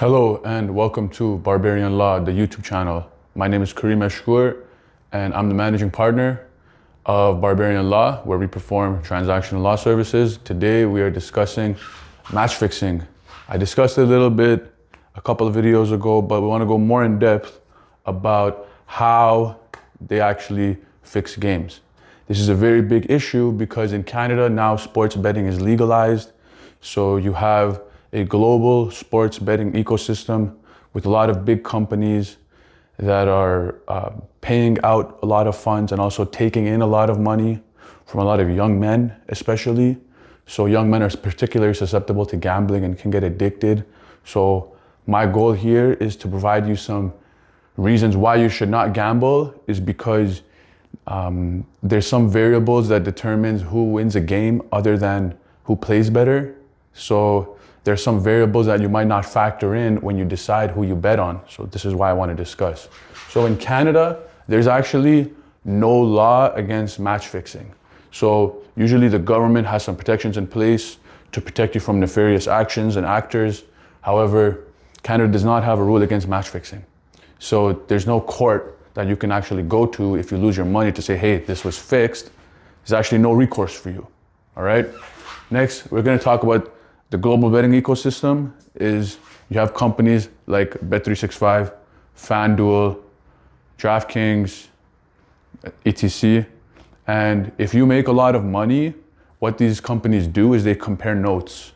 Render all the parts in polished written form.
Hello and welcome to Barbarian Law, the YouTube channel. My name is Karim and I'm the managing partner of Barbarian Law, where we perform transactional law services. Today we are discussing match fixing. I discussed it a little bit a couple of videos ago, but we want to go more in depth about how they actually fix games. This is a very big issue because in Canada now sports betting is legalized. So you have a global sports betting ecosystem with a lot of big companies that are paying out a lot of funds and also taking in a lot of money from a lot of young men, especially. So young men are particularly susceptible to gambling and can get addicted. So my goal here is to provide you some reasons why you should not gamble, is because there's some variables that determines who wins a game other than who plays better. So there's some variables that you might not factor in when you decide who you bet on. So this is why I want to discuss. So in Canada, there's actually no law against match fixing. So usually the government has some protections in place to protect you from nefarious actions and actors. However, Canada does not have a rule against match fixing. So there's no court that you can actually go to if you lose your money to say, hey, this was fixed. There's actually no recourse for you. All right. Next, we're going to talk about the global betting ecosystem. Is you have companies like Bet365, FanDuel, DraftKings, etc. And if you make a lot of money, what these companies do is they compare notes.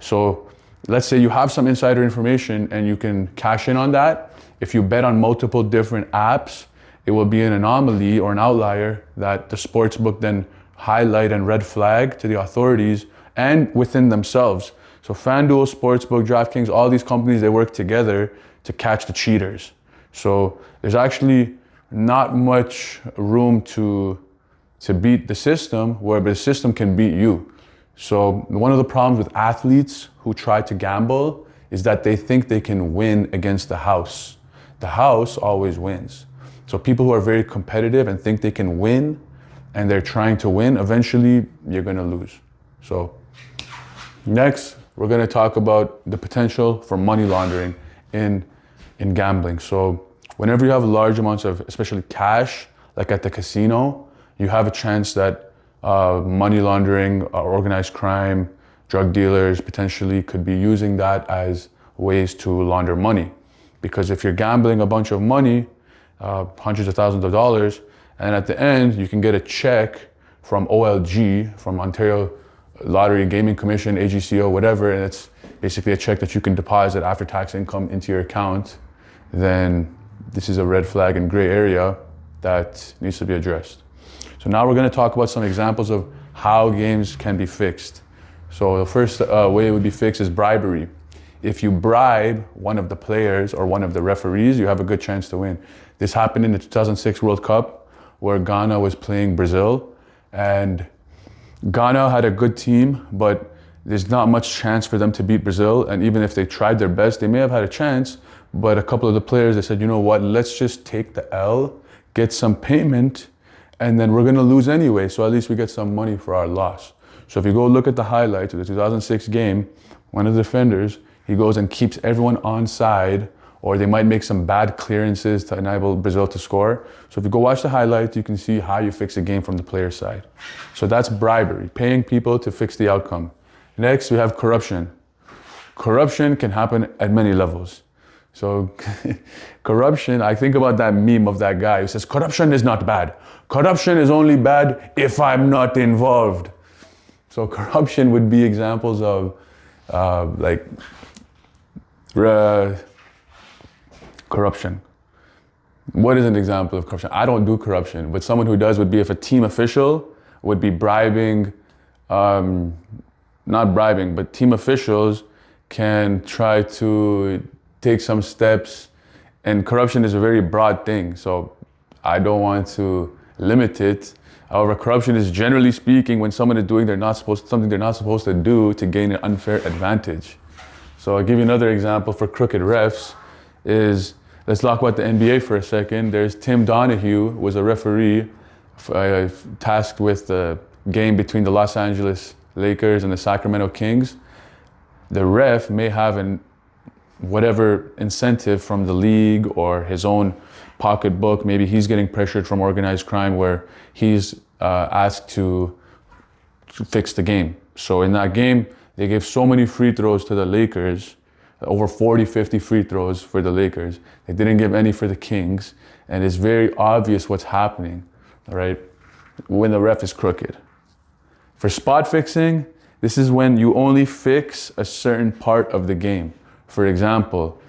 So let's say you have some insider information and you can cash in on that. If you bet on multiple different apps, it will be an anomaly or an outlier that the sportsbook then highlight and red flag to the authorities and within themselves. So FanDuel, Sportsbook, DraftKings, all these companies, they work together to catch the cheaters. So there's actually not much room to beat the system, where the system can beat you. So one of the problems with athletes who try to gamble is that they think they can win against the house. The house always wins. So people who are very competitive and think they can win and they're trying to win, eventually you're gonna lose. So next, we're going to talk about the potential for money laundering in gambling. So whenever you have large amounts of, especially cash, like at the casino, you have a chance that money laundering, organized crime, drug dealers potentially could be using that as ways to launder money. Because if you're gambling a bunch of money, hundreds of thousands of dollars, and at the end you can get a check from OLG, from Ontario Lottery Gaming Commission, AGCO, whatever, and it's basically a check that you can deposit after tax income into your account, then this is a red flag and gray area that needs to be addressed. So now we're going to talk about some examples of how games can be fixed. So the first way it would be fixed is bribery. If you bribe one of the players or one of the referees, you have a good chance to win. This happened in the 2006 World Cup, where Ghana was playing Brazil, and Ghana had a good team, but there's not much chance for them to beat Brazil. And even if they tried their best, they may have had a chance. But a couple of the players, they said, you know what, let's just take the L, get some payment, and then we're going to lose anyway. So at least we get some money for our loss. So if you go look at the highlights of the 2006 game, one of the defenders, he goes and keeps everyone onside, or they might make some bad clearances to enable Brazil to score. So if you go watch the highlights, you can see how you fix a game from the player side. So that's bribery, paying people to fix the outcome. Next, we have corruption. Corruption can happen at many levels. So corruption, I think about that meme of that guy who says, corruption is not bad. Corruption is only bad if I'm not involved. So corruption would be examples of corruption. What is an example of corruption? I don't do corruption, but someone who does would be if a team official would be bribing, not bribing, but team officials can try to take some steps, and corruption is a very broad thing, so I don't want to limit it. However, corruption is, generally speaking, when someone is doing something they're not supposed to do to gain an unfair advantage. So I'll give you another example for crooked refs is, let's talk about the NBA for a second. There's Tim Donahue, was a referee tasked with the game between the Los Angeles Lakers and the Sacramento Kings. The ref may have whatever incentive from the league or his own pocketbook. Maybe he's getting pressured from organized crime where he's asked to fix the game. So in that game, they gave so many free throws to the Lakers, over 40, 50 free throws for the Lakers. They didn't give any for the Kings. And it's very obvious what's happening, right? When the ref is crooked. For spot fixing, this is when you only fix a certain part of the game. For example,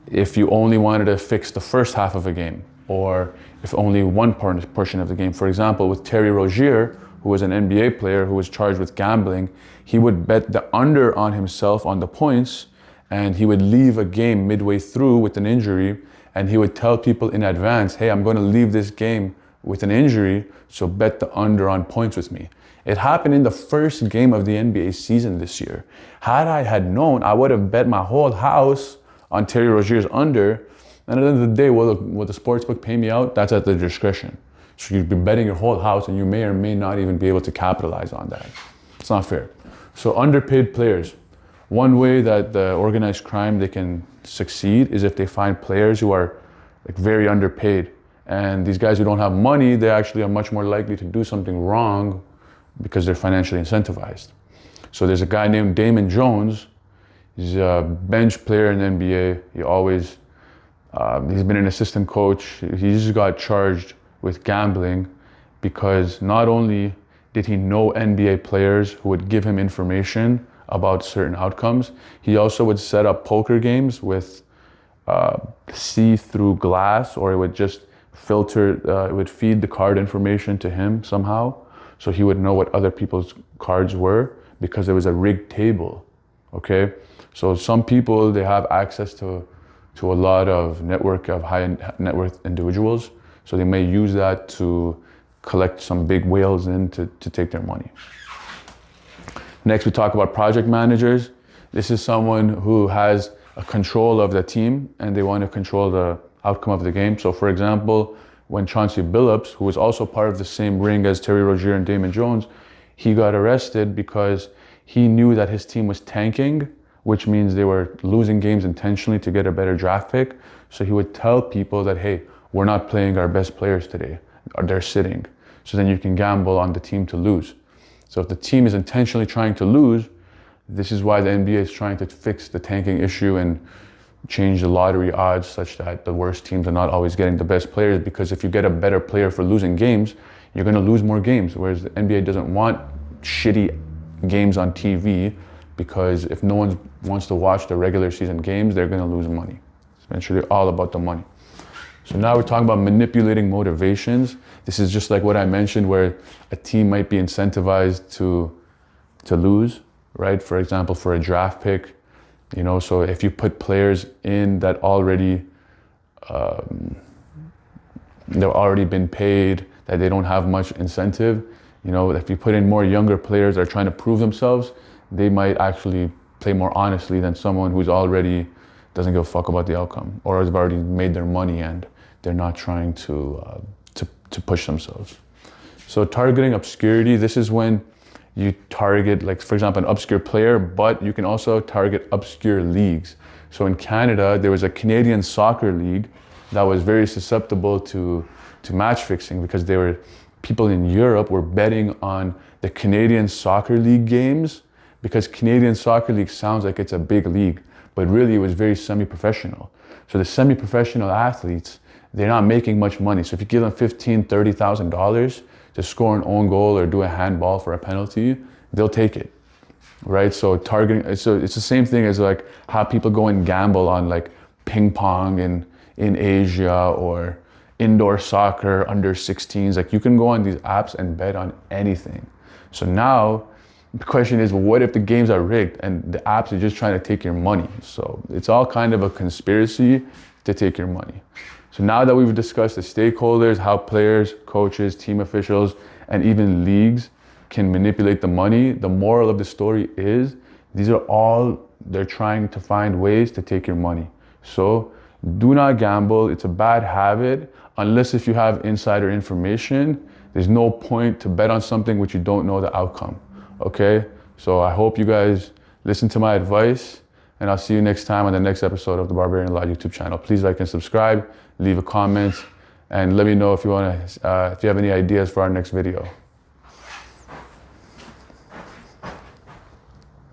if you only wanted to fix the first half of a game, or if only one portion of the game. For example, with Terry Rozier, who was an NBA player who was charged with gambling, he would bet the under on himself on the points, and he would leave a game midway through with an injury, and he would tell people in advance, hey, I'm going to leave this game with an injury, so bet the under on points with me. It happened in the first game of the NBA season this year. Had I had known, I would have bet my whole house on Terry Rozier's under, and at the end of the day, will the sportsbook pay me out? That's at their discretion. So you'd be betting your whole house, and you may or may not even be able to capitalize on that. It's not fair. So underpaid players. One way that the organized crime, they can succeed is if they find players who are like very underpaid. And these guys who don't have money, they actually are much more likely to do something wrong because they're financially incentivized. So there's a guy named Damon Jones. He's a bench player in the NBA. He's been an assistant coach. He just got charged with gambling because not only did he know NBA players who would give him information about certain outcomes, he also would set up poker games with see-through glass, or it would just filter, it would feed the card information to him somehow. So he would know what other people's cards were because it was a rigged table, okay? So some people, they have access to a lot of network of high net worth individuals. So they may use that to collect some big whales in to take their money. Next, we talk about project managers. This is someone who has a control of the team and they want to control the outcome of the game. So for example, when Chauncey Billups, who was also part of the same ring as Terry Rozier and Damon Jones, he got arrested because he knew that his team was tanking, which means they were losing games intentionally to get a better draft pick. So he would tell people that, hey, we're not playing our best players today, or they're sitting. So then you can gamble on the team to lose. So if the team is intentionally trying to lose, this is why the NBA is trying to fix the tanking issue and change the lottery odds such that the worst teams are not always getting the best players, because if you get a better player for losing games, you're going to lose more games, whereas the NBA doesn't want shitty games on TV, because if no one wants to watch the regular season games, they're going to lose money. It's eventually all about the money. So now we're talking about manipulating motivations. This is just like what I mentioned, where a team might be incentivized to lose, right? For example, for a draft pick, so if you put players in that they've already been paid, that they don't have much incentive, if you put in more younger players that are trying to prove themselves, they might actually play more honestly than someone who's already doesn't give a fuck about the outcome, or has already made their money and they're not trying to push themselves. So targeting obscurity, this is when you target, like for example, an obscure player, but you can also target obscure leagues. So in Canada, there was a Canadian soccer league that was very susceptible to match fixing, because people in Europe were betting on the Canadian soccer league games, because Canadian soccer league sounds like it's a big league, but really it was very semi-professional. So the semi-professional athletes, they're not making much money. So if you give them $15,000, $30,000 to score an own goal or do a handball for a penalty, they'll take it, right? So targeting, so it's the same thing as like how people go and gamble on like ping pong in Asia, or indoor soccer under 16s. Like you can go on these apps and bet on anything. So now the question is, well, what if the games are rigged and the apps are just trying to take your money? So it's all kind of a conspiracy to take your money. So now that we've discussed the stakeholders, how players, coaches, team officials, and even leagues can manipulate the money, the moral of the story is they're trying to find ways to take your money. So do not gamble. It's a bad habit. Unless if you have insider information, there's no point to bet on something which you don't know the outcome. Okay? So I hope you guys listen to my advice and I'll see you next time on the next episode of the Barbarian Law YouTube channel. Please like and subscribe, leave a comment, and let me know if you have any ideas for our next video.